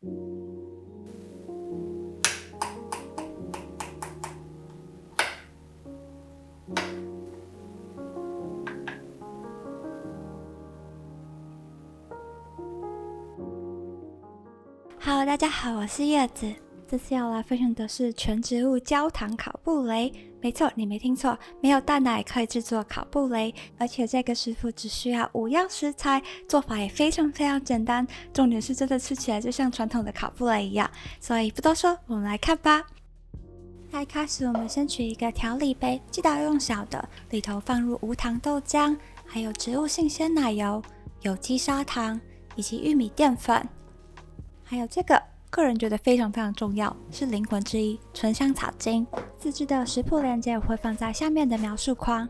Hello， 大家好，我是叶子。这次要来分享的是全植物焦糖烤布雷。没错，你没听错，没有蛋奶可以制作烤布雷，而且这个食谱只需要5样食材，做法也非常简单。重点是真的吃起来就像传统的烤布雷一样。所以不多说，我们来看吧。那一开始我们先取一个调理杯，记得要用小的，里头放入无糖豆浆，还有植物性鲜奶油、有机砂糖以及玉米淀粉。还有这个，个人觉得非常重要，是灵魂之一——醇香草精。自制的食谱链接我会放在下面的描述框。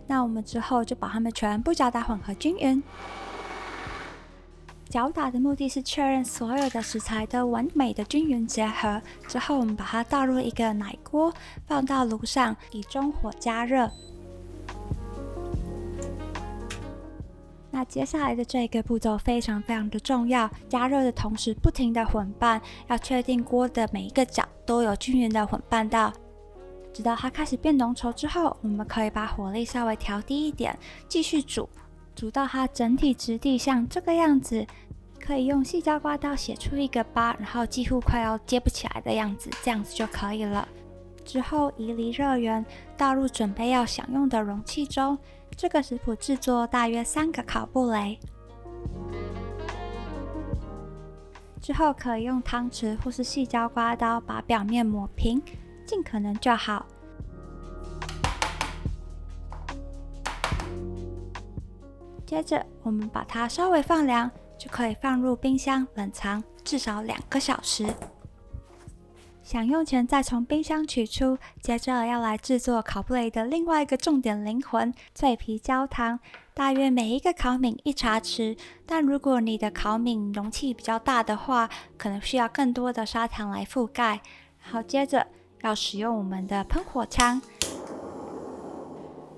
那我们之后就把它们全部搅打混合均匀。搅打的目的是确认所有的食材都完美的均匀结合。之后我们把它倒入一个奶锅，放到炉上，以中火加热。那接下来的这个步骤非常的重要，加热的同时不停的混拌，要确定锅的每一个角都有均匀的混拌到，直到它开始变浓稠之后，我们可以把火力稍微调低一点，继续煮，煮到它整体质地像这个样子，可以用细胶刮刀写出一个疤，然后几乎快要接不起来的样子，这样子就可以了。之后移离热源，倒入准备要享用的容器中。这个食谱制作大约3个烤布雷。之后可以用汤匙或是细胶刮刀把表面抹平，尽可能就好。接着我们把它稍微放凉，就可以放入冰箱冷藏至少2个小时。享用前再从冰箱取出，接着要来制作烤布雷的另外一个重点灵魂——脆皮焦糖。大约每一个烤饼1茶匙，但如果你的烤饼容器比较大的话，可能需要更多的砂糖来覆盖。然后接着要使用我们的喷火枪，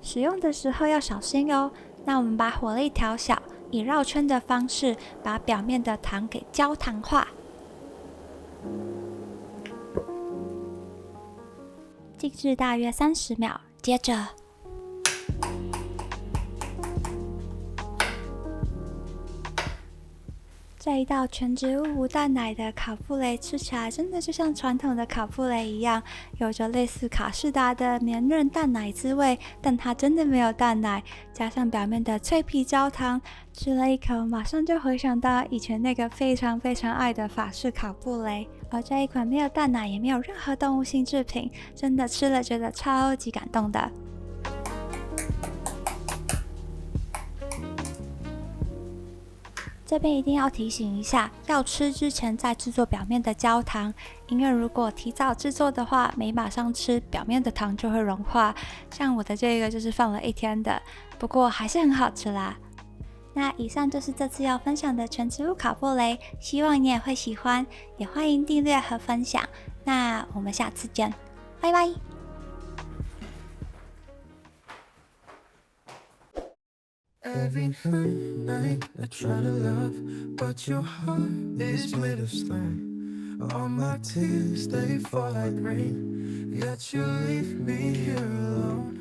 使用的时候要小心哦。那我们把火力调小，以绕圈的方式把表面的糖给焦糖化。静置大约30秒，接着这一道全植物无蛋奶的烤布雷吃起来真的就像传统的烤布雷一样，有着类似卡士达的绵润蛋奶滋味，但它真的没有蛋奶，加上表面的脆皮焦糖，吃了一口马上就回想到以前那个非常爱的法式烤布雷。而这一款没有蛋奶也没有任何动物性制品，真的吃了觉得超级感动的。这边一定要提醒一下，要吃之前再制作表面的焦糖，因为如果提早制作的话，没马上吃，表面的糖就会融化。像我的这个就是放了1天的，不过还是很好吃啦。那以上就是这次要分享的全植物烤布雷，希望你也会喜欢，也欢迎订阅和分享。那我们下次见，拜拜。Every night I try to love, but your heart is made of stone. All my tears, they fall like rain, yet you leave me here alone.